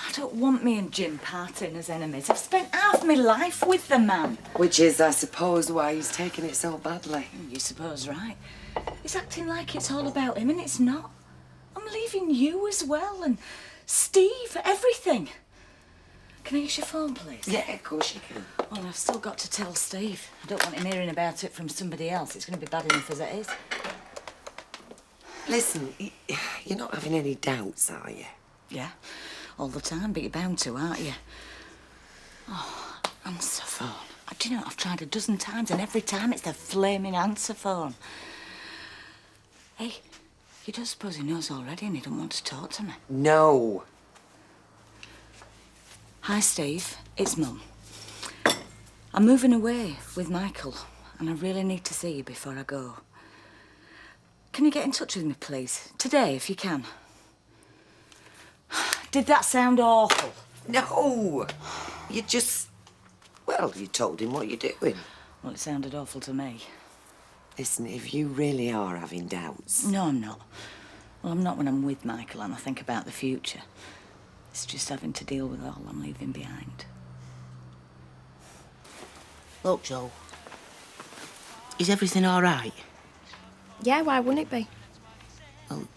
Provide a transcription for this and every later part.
I don't want me and Jim parting as enemies. I've spent half my life with the man. Which is, I suppose, why he's taking it so badly. You suppose right. He's acting like it's all about him, and it's not. I'm leaving you as well, and Steve, everything. Can I use your phone, please? Yeah, of course you can. Well, I've still got to tell Steve. I don't want him hearing about it from somebody else. It's going to be bad enough as it is. Listen, you're not having any doubts, are you? Yeah, all the time, but you're bound to, aren't you? Oh, answer phone. Do you know, I've tried a dozen times, and every time it's the flaming answer phone. Hey, you don't suppose he knows already and he don't want to talk to me? No. Hi, Steve. It's Mum. I'm moving away with Michael, and I really need to see you before I go. Can you get in touch with me, please? Today, if you can. Did that sound awful? No. You just... Well, you told him what you're doing. Well, it sounded awful to me. Listen, if you really are having doubts... No, I'm not. Well, I'm not when I'm with Michael and I think about the future. It's just having to deal with all I'm leaving behind. Look, Joe. Is everything all right? Yeah, why wouldn't it be? Well,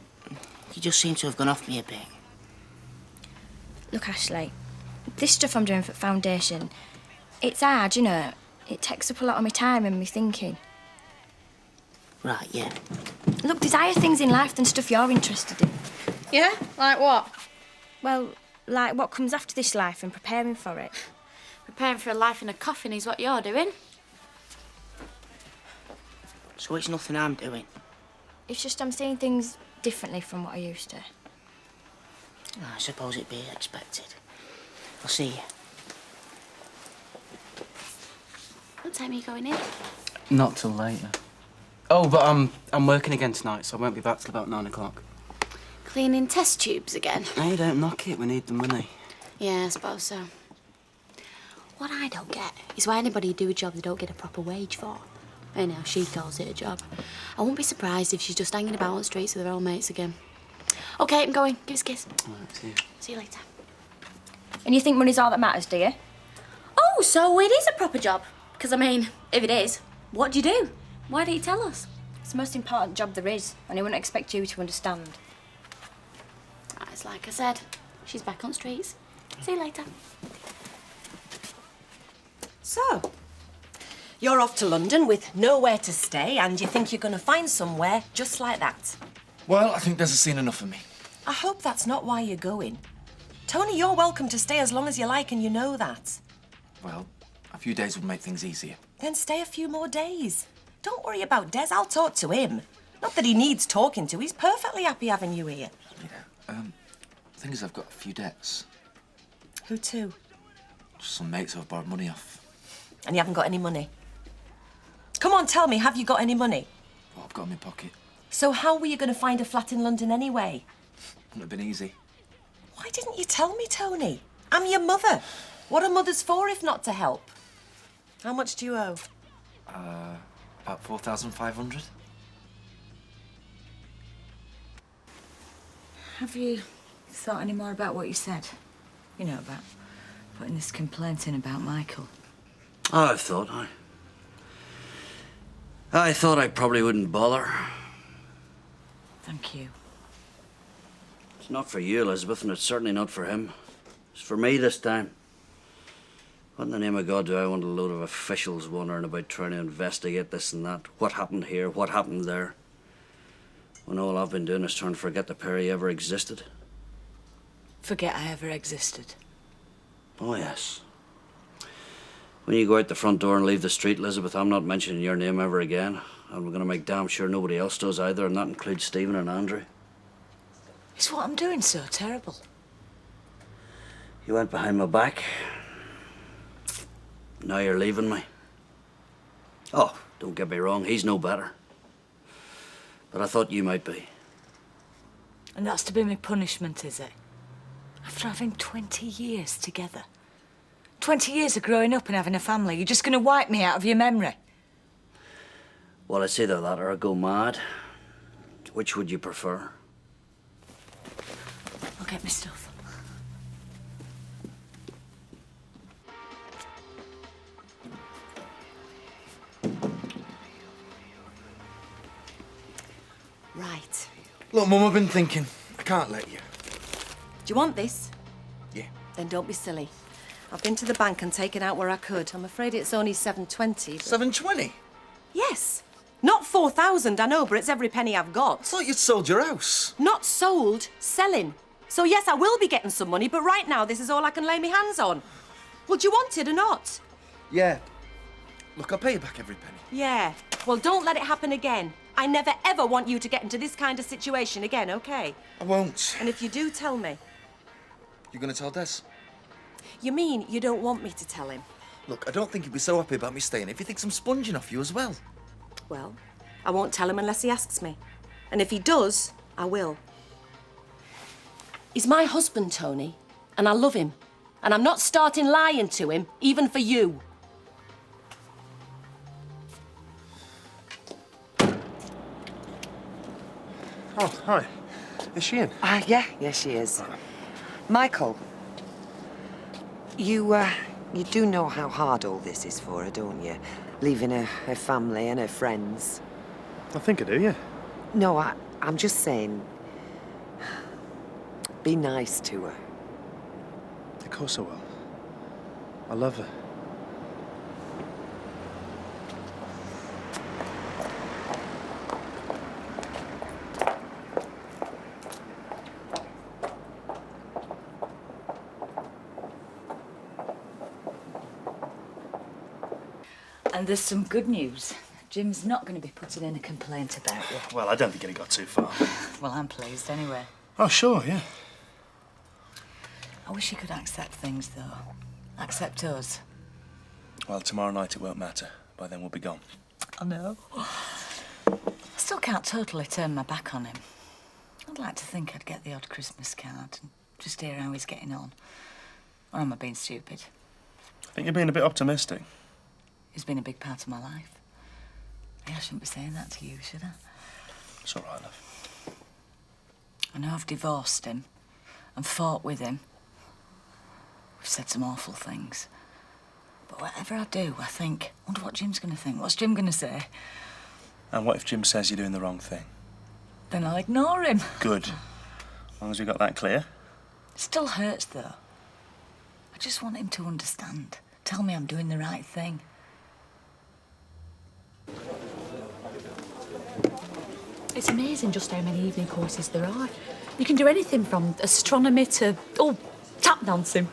you just seem to have gone off me a bit. Look, Ashley, this stuff I'm doing for Foundation, it's hard, you know. It takes up a lot of my time and my thinking. Right, yeah. Look, there's higher things in life than stuff you're interested in. Yeah? Like what? Well, like what comes after this life and preparing for it. Preparing for a life in a coffin is what you're doing. So it's nothing I'm doing? It's just I'm seeing things differently from what I used to. I suppose it'd be expected. I'll see you. What time are you going in? Not till later. Oh, but I'm working again tonight, so I won't be back till about 9 o'clock. Cleaning test tubes again? Hey, don't knock it. We need the money. Yeah, I suppose so. What I don't get is why anybody do a job they don't get a proper wage for. Anyhow, she calls it a job. I won't be surprised if she's just hanging about on the streets with her old mates again. OK, I'm going. Give us a kiss. All right, see you. See you later. And you think money's all that matters, do you? Oh, so it is a proper job? Because, I mean, if it is, what do you do? Why don't you tell us? It's the most important job there is, and I wouldn't expect you to understand. It's like I said, she's back on the streets. See you later. So, you're off to London with nowhere to stay, and you think you're going to find somewhere just like that. Well, I think Des has seen enough of me. I hope that's not why you're going. Tony, you're welcome to stay as long as you like, and you know that. Well, a few days would make things easier. Then stay a few more days. Don't worry about Des, I'll talk to him. Not that he needs talking to, he's perfectly happy having you here. Yeah, the thing is, I've got a few debts. Who to? Just some mates I've borrowed money off. And you haven't got any money? Come on, tell me, have you got any money? What I've got in my pocket. So how were you going to find a flat in London anyway? Wouldn't have been easy. Why didn't you tell me, Tony? I'm your mother. What are mothers for if not to help? How much do you owe? About 4,500. Have you thought any more about what you said? You know, about putting this complaint in about Michael. Oh, I thought I probably wouldn't bother. Thank you. It's not for you, Elizabeth, and it's certainly not for him. It's for me this time. What in the name of God do I want a load of officials wondering about trying to investigate this and that? What happened here? What happened there? When all I've been doing is trying to forget the pair ever existed. Forget I ever existed. Oh, yes. When you go out the front door and leave the street, Elizabeth, I'm not mentioning your name ever again. And we're going to make damn sure nobody else does either, and that includes Stephen and Andrew. Is what I'm doing so terrible? You went behind my back. Now you're leaving me. Oh, don't get me wrong, he's no better. But I thought you might be. And that's to be my punishment, is it? After having 20 years together. 20 years of growing up and having a family, you're just going to wipe me out of your memory? Well, it's either that or I go mad. Which would you prefer? I'll get my stuff. Look, Mum, I've been thinking. I can't let you. Do you want this? Yeah. Then don't be silly. I've been to the bank and taken out where I could. I'm afraid it's only 720. But... 720? Yes. Not 4,000, I know, but it's every penny I've I got. thought you'd sold your house. Not sold, selling. So yes, I will be getting some money, but right now this is all I can lay my hands on. Well, do you want it or not? Yeah. Look, I'll pay you back every penny. Yeah. Well, don't let it happen again. I never, ever want you to get into this kind of situation again, OK? I won't. And if you do, tell me. You're going to tell Des? You mean you don't want me to tell him? Look, I don't think he'd be so happy about me staying if he thinks I'm sponging off you as well. Well, I won't tell him unless he asks me. And if he does, I will. He's my husband, Tony, and I love him. And I'm not starting lying to him, even for you. Oh, hi. Is she in? Yeah, she is. Michael, you do know how hard all this is for her, don't you? Leaving her family and her friends. I think I do, yeah. No, I'm just saying, be nice to her. Of course I will. I love her. And there's some good news. Jim's not going to be putting in a complaint about you. Well, I don't think it got too far. Well, I'm pleased anyway. Oh, sure, yeah. I wish he could accept things, though. Accept us. Well, tomorrow night it won't matter. By then we'll be gone. I know. I still can't totally turn my back on him. I'd like to think I'd get the odd Christmas card and just hear how he's getting on. Or am I being stupid? I think you're being a bit optimistic. He's been a big part of my life. I shouldn't be saying that to you, should I? It's all right, love. I know I've divorced him and fought with him. We've said some awful things. But whatever I do, I think, I wonder what Jim's going to think. What's Jim going to say? And what if Jim says you're doing the wrong thing? Then I'll ignore him. Good. As long as we got that clear. It still hurts, though. I just want him to understand. Tell me I'm doing the right thing. It's amazing just how many evening courses there are. You can do anything from astronomy to, tap dancing.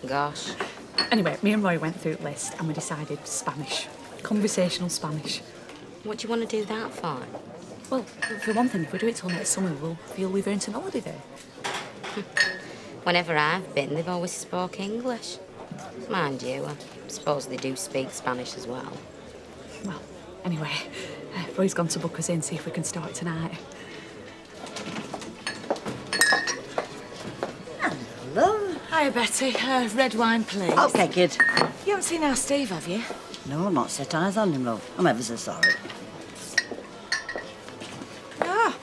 Gosh. Anyway, me and Roy went through the list and we decided Spanish. Conversational Spanish. What do you want to do that for? Well, for one thing, if we do it till next summer, we'll feel we've earned an holiday there. Whenever I've been, they've always spoke English. Mind you, I suppose they do speak Spanish as well. Well, anyway, Roy's gone to book us in, see if we can start tonight. Hello. Hiya, Betty. Red wine, please. OK, kid. You haven't seen our Steve, have you? No, I've not set eyes on him, love. I'm ever so sorry. Ah,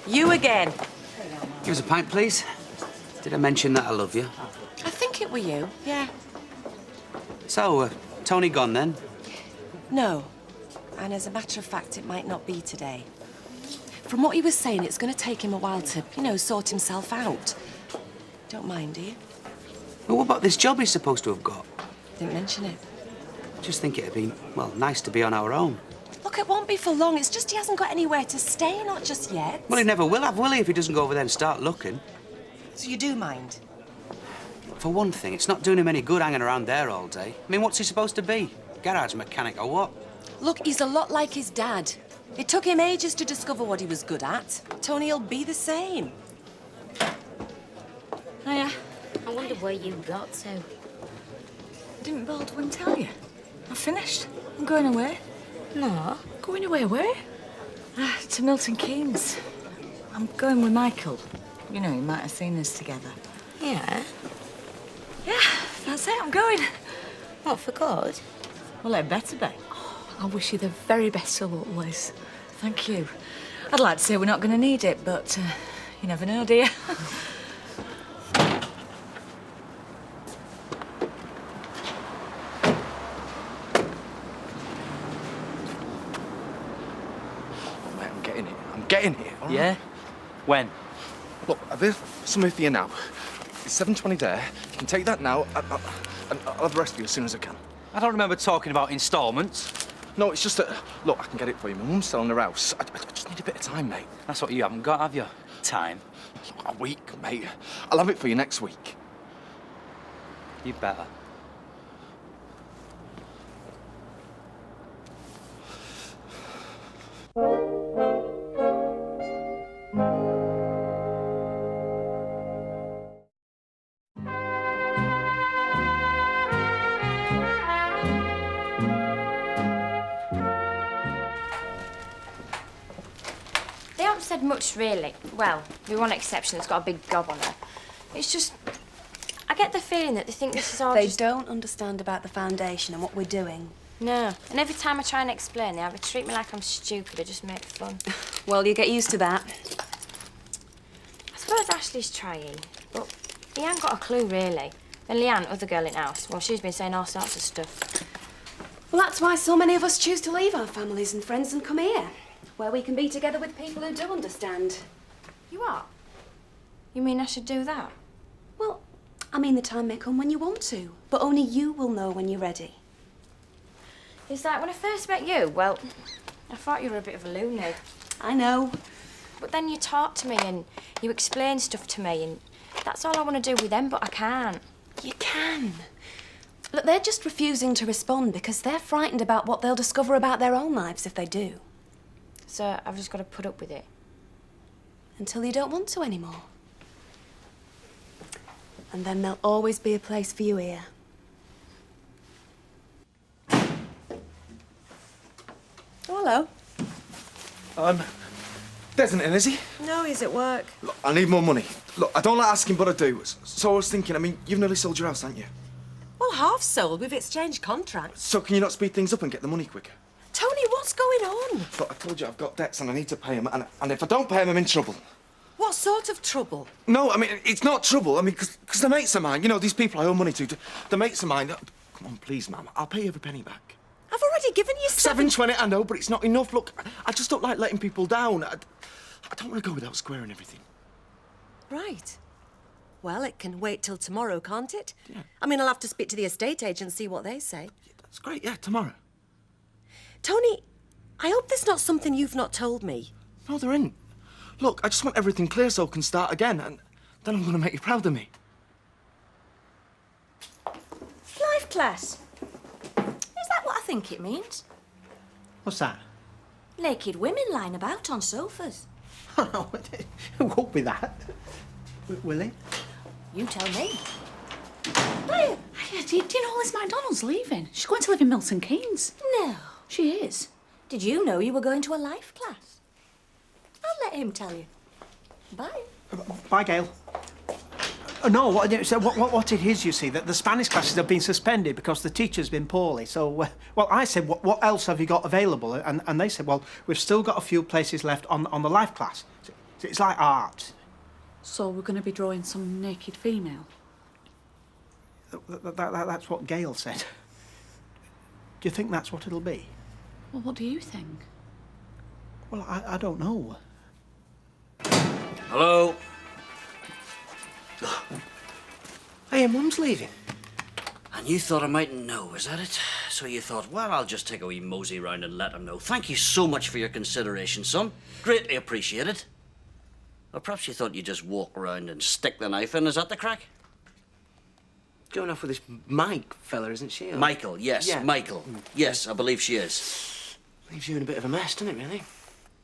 you again. Give us a pint, please. Did I mention that I love you? I think it were you, yeah. So, Tony gone then? No. And as a matter of fact, it might not be today. From what he was saying, it's going to take him a while to, sort himself out. Don't mind, do you? Well, what about this job he's supposed to have got? Didn't mention it. Just think it'd be, well, nice to be on our own. Look, it won't be for long. It's just he hasn't got anywhere to stay, not just yet. Well, he never will have, will he, if he doesn't go over there and start looking? So you do mind? For one thing, it's not doing him any good hanging around there all day. I mean, what's he supposed to be? Garage mechanic or what? Look, he's a lot like his dad. It took him ages to discover what he was good at. Tony'll be the same. Hiya. I wonder where you got to. Didn't Baldwin tell you? I've finished. I'm going away. No. Going away where? To Milton Keynes. I'm going with Michael. You know, you might have seen us together. Yeah? Yeah, that's it. I'm going. What, for good? Well, it better be. I wish you the very best of luck, Liz. Thank you. I'd like to say we're not going to need it, but you never know, do you? Mate, I'm getting it. I'm getting it, all right? Yeah? When? Look, I've here something for you now. It's 7:20 there. You can take that now, and I'll have the rest for you as soon as I can. I don't remember talking about instalments. No, it's just that... Look, I can get it for you. My mum's selling her house. I just need a bit of time, mate. That's what you haven't got, have you? Time. A week, mate. I'll have it for you next week. You better. They haven't said much, really. Well, with one exception that's got a big gob on her. It's just... I get the feeling that they think this is all They just... don't understand about the foundation and what we're doing. No. And every time I try and explain, they either treat me like I'm stupid or just make fun. Well, you get used to that. I suppose Ashley's trying, but he ain't got a clue, really. Then Leanne, other girl in the house, well, she's been saying all sorts of stuff. Well, that's why so many of us choose to leave our families and friends and come here, where we can be together with people who do understand. You are? You mean I should do that? Well, I mean the time may come when you want to, but only you will know when you're ready. It's like when I first met you, well, I thought you were a bit of a loony. I know. But then you talk to me and you explain stuff to me, and that's all I want to do with them, but I can't. You can. Look, they're just refusing to respond because they're frightened about what they'll discover about their own lives if they do. So I've just got to put up with it. Until you don't want to anymore. And then there'll always be a place for you here. Oh, hello. Des isn't in, is he? No, he's at work. Look, I need more money. Look, I don't like asking, but I do. So I was thinking, I mean, you've nearly sold your house, haven't you? Well, half sold. We've exchanged contracts. So can you not speed things up and get the money quicker? Tony, what's going on? Look, I told you I've got debts and I need to pay them, and if I don't pay them, I'm in trouble. What sort of trouble? No, I mean, it's not trouble. I mean, because they're mates of mine. You know, these people I owe money to, they're mates of mine. Come on, please, ma'am. I'll pay you every penny back. I've already given you 720, I know, but it's not enough. Look, I just don't like letting people down. I don't want to go without squaring everything. Right. Well, it can wait till tomorrow, can't it? Yeah. I mean, I'll have to speak to the estate agent and see what they say. Yeah, that's great, yeah, tomorrow. Tony, I hope there's not something you've not told me. No, there ain't. Look, I just want everything clear so I can start again, and then I'm going to make you proud of me. Life class. Is that what I think it means? What's that? Naked women lying about on sofas. Oh, no, it won't be that. Will it? You tell me. Hey, do you know Liz MacDonald's leaving? She's going to live in Milton Keynes. No. She is. Did you know you were going to a life class? I'll let him tell you. Bye. Bye, Gail. No, what it is, you see, that the Spanish classes have been suspended because the teacher's been poorly. So, well, I said, what else have you got available? And they said, well, we've still got a few places left on the life class. So it's like art. So we're going to be drawing some naked female? That's what Gail said. Do you think that's what it'll be? Well, what do you think? Well, I don't know. Hello? Hey, Mum's leaving. And you thought I mightn't know, is that it? So you thought, well, I'll just take a wee mosey round and let him know. Thank you so much for your consideration, son. Greatly appreciated. Or perhaps you thought you'd just walk around and stick the knife in. Is that the crack? Going off with this Mike fella, isn't she? Or... Michael, yes, Yeah. Michael. Yes, I believe she is. Leaves you in a bit of a mess, doesn't it, really?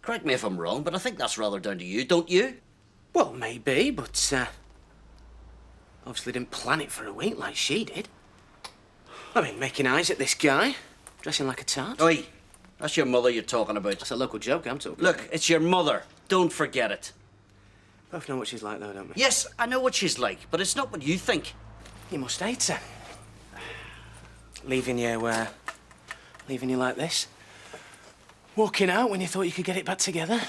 Correct me if I'm wrong, but I think that's rather down to you, don't you? Well, maybe, but, obviously didn't plan it for a week like she did. I mean, making eyes at this guy, dressing like a tart. Oi, that's your mother you're talking about. That's a local joke I'm talking Look, about. it's your mother. Don't forget it. Both know what she's like, though, don't we? Yes, I know what she's like, but it's not what you think. You must hate her. Leaving you like this. Walking out when you thought you could get it back together.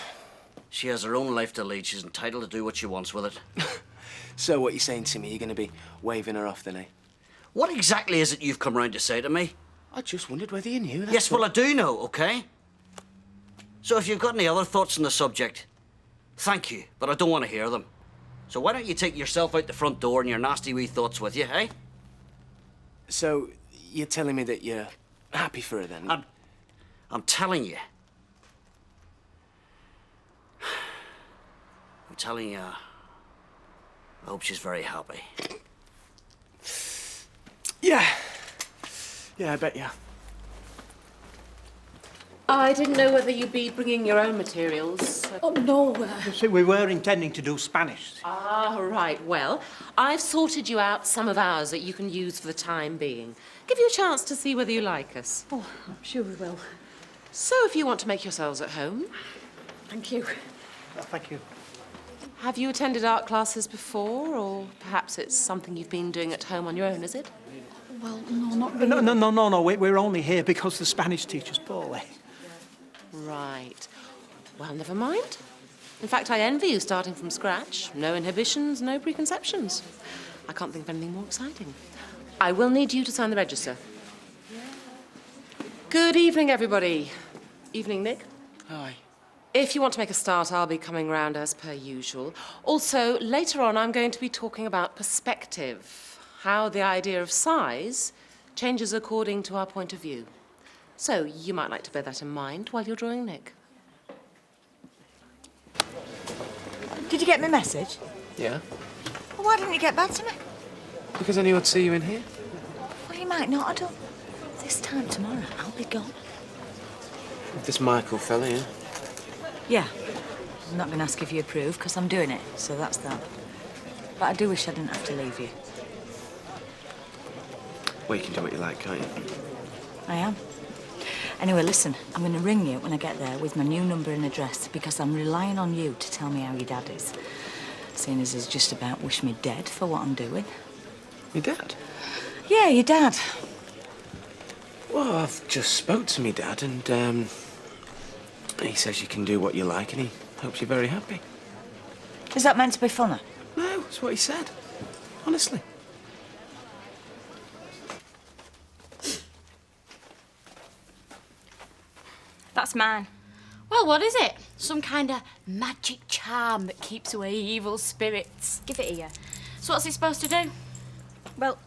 She has her own life to lead. She's entitled to do what she wants with it. So what you're saying to me, you're going to be waving her off then, eh? What exactly is it you've come round to say to me? I just wondered whether you knew that. Yes, well, I do know, OK? So if you've got any other thoughts on the subject, Thank you, but I don't want to hear them. So why don't you take yourself out the front door and your nasty wee thoughts with you, eh? So, you're telling me that you're happy for her, then? I'm telling you. I'm telling you, I hope she's very happy. Yeah. Yeah, I bet you. I didn't know whether you'd be bringing your own materials. Oh, no. You see, we were intending to do Spanish. Ah, right. Well, I've sorted you out some of ours that you can use for the time being. Give you a chance to see whether you like us. Oh, I'm sure we will. So if you want to make yourselves at home. Thank you. Thank you. Have you attended art classes before, or perhaps it's something you've been doing at home on your own, is it? Well, no, not really. No. We're only here because the Spanish teacher's poorly. Right. Well, never mind. In fact, I envy you starting from scratch. No inhibitions, no preconceptions. I can't think of anything more exciting. I will need you to sign the register. Good evening, everybody. Evening, Nick. Hi. If you want to make a start, I'll be coming round as per usual. Also, later on, I'm going to be talking about perspective, how the idea of size changes according to our point of view. So you might like to bear that in mind while you're drawing Nick. Did you get my message? Yeah? Well, why didn't you get back to me? Because I knew I'd see you in here. Well, you might not have done. This time tomorrow, I'll be gone. With this Michael fella, yeah? Yeah. I'm not going to ask if you approve, because I'm doing it, so that's that. But I do wish I didn't have to leave you. Well, you can do what you like, can't you? I am. Anyway, listen, I'm going to ring you when I get there with my new number and address, because I'm relying on you to tell me how your dad is. Seeing as he's just about wished me dead for what I'm doing. Your dad? Yeah, your dad. Well, I've just spoke to me dad, and, he says you can do what you like, and he hopes you're very happy. Is that meant to be funny? No, that's what he said. Honestly. That's mine. Well, what is it? Some kind of magic charm that keeps away evil spirits. Give it here. So what's it supposed to do? Well,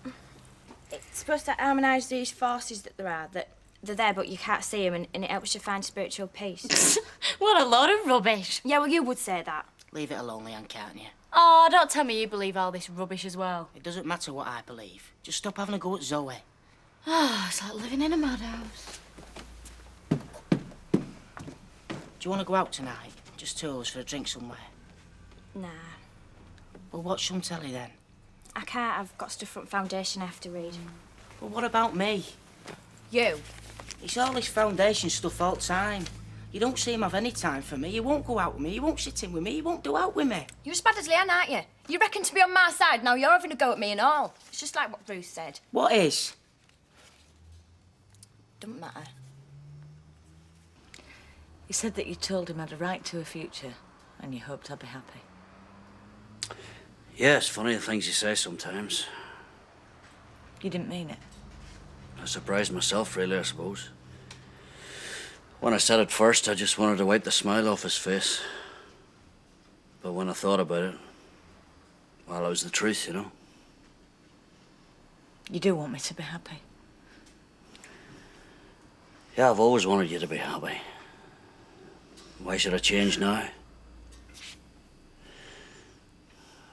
it's supposed to harmonise these forces that there are, that they're there but you can't see them, and it helps you find spiritual peace. What a load of rubbish. Yeah, well, you would say that. Leave it alone, Leanne, can't you? Oh, don't tell me you believe all this rubbish as well. It doesn't matter what I believe. Just stop having a go at Zoe. Oh, it's like living in a madhouse. Do you want to go out tonight? Just two of us for a drink somewhere? Nah. Well, watch some telly then. I can't. I've got stuff from Foundation I have to read. Well, what about me? You? It's all this Foundation stuff all the time. You don't seem to have any time for me. You won't go out with me. You won't sit in with me. You won't do out with me. You're as bad as Leanne, aren't you? You reckon to be on my side, now you're having a go at me and all. It's just like what Bruce said. What is? Doesn't matter. He said that you told him I had a right to a future, and you hoped I'd be happy. Yeah, it's funny the things you say sometimes. You didn't mean it? I surprised myself, really, I suppose. When I said it first, I just wanted to wipe the smile off his face. But when I thought about it, well, it was the truth, you know. You do want me to be happy? Yeah, I've always wanted you to be happy. Why should I change now?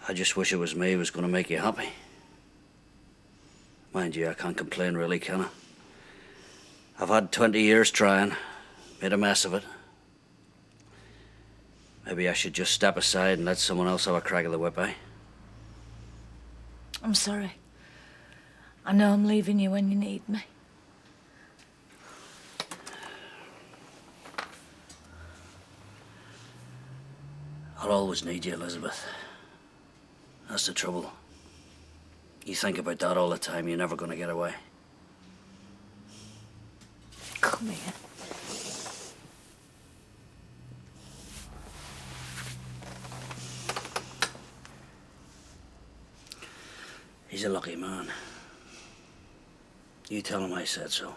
I just wish it was me who was going to make you happy. Mind you, I can't complain really, can I? I've had 20 years trying, made a mess of it. Maybe I should just step aside and let someone else have a crack at the whip, eh? I'm sorry. I know I'm leaving you when you need me. I'll always need you, Elizabeth. That's the trouble. You think about that all the time, you're never going to get away. Come here. He's a lucky man. You tell him I said so.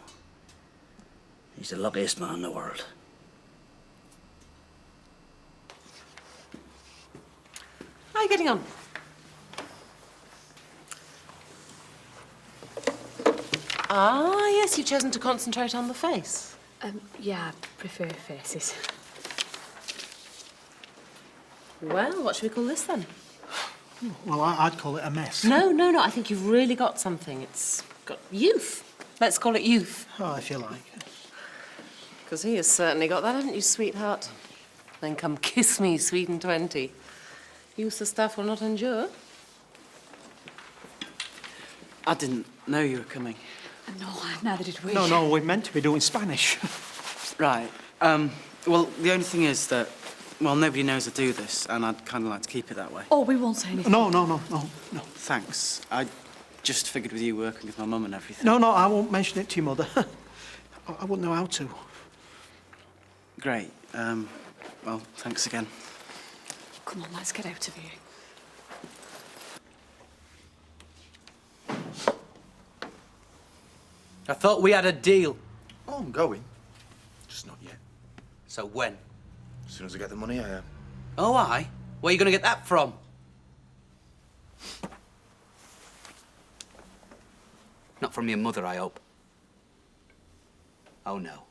He's the luckiest man in the world. you getting on? Ah, yes, you've chosen to concentrate on the face. Yeah, I prefer faces. Well, what should we call this then? Well, I'd call it a mess. No, I think you've really got something. It's got youth. Let's call it youth. Oh, if you like. Because he has certainly got that, haven't you, sweetheart? Then come kiss me, sweet and 20. Use the stuff will not endure. I didn't know you were coming. No, neither did we. No, we're meant to be doing Spanish. Right. Well, the only thing is that, well, nobody knows I do this, and I'd kind of like to keep it that way. Oh, we won't say anything. No. Thanks. I just figured with you working with my mum and everything. No, I won't mention it to your mother. I wouldn't know how to. Great. Well, thanks again. Come on, let's get out of here. I thought we had a deal. Oh, I'm going. Just not yet. So when? As soon as I get the money, I am. Oh, aye? Where are you going to get that from? Not from your mother, I hope. Oh, no.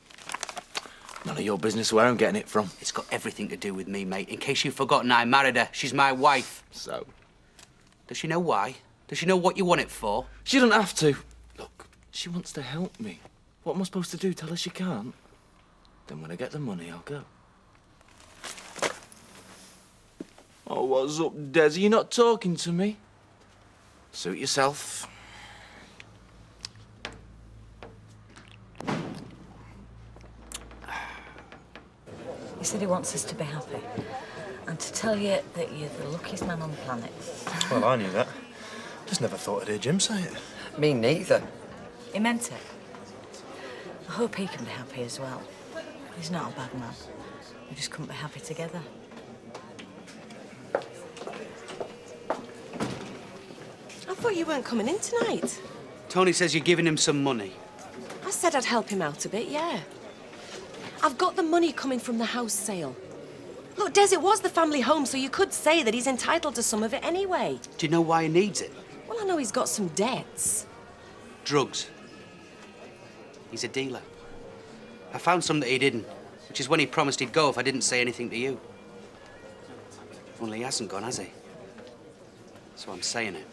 None of your business where I'm getting it from. It's got everything to do with me, mate. In case you've forgotten, I married her. She's my wife. So? Does she know why? Does she know what you want it for? She doesn't have to. Look, she wants to help me. What am I supposed to do? Tell her she can't? Then when I get the money, I'll go. Oh, what's up, Des? Are you not talking to me? Suit yourself. He said he wants us to be happy. And to tell you that you're the luckiest man on the planet. Well, I knew that. Just never thought I'd hear Jim say it. Me neither. He meant it. I hope he can be happy as well. He's not a bad man. We just couldn't be happy together. I thought you weren't coming in tonight. Tony says you're giving him some money. I said I'd help him out a bit, yeah. I've got the money coming from the house sale. Look, Des, it was the family home, so you could say that he's entitled to some of it anyway. Do you know why he needs it? Well, I know he's got some debts. Drugs. He's a dealer. I found some that he didn't, which is when he promised he'd go if I didn't say anything to you. Only he hasn't gone, has he? So I'm saying it.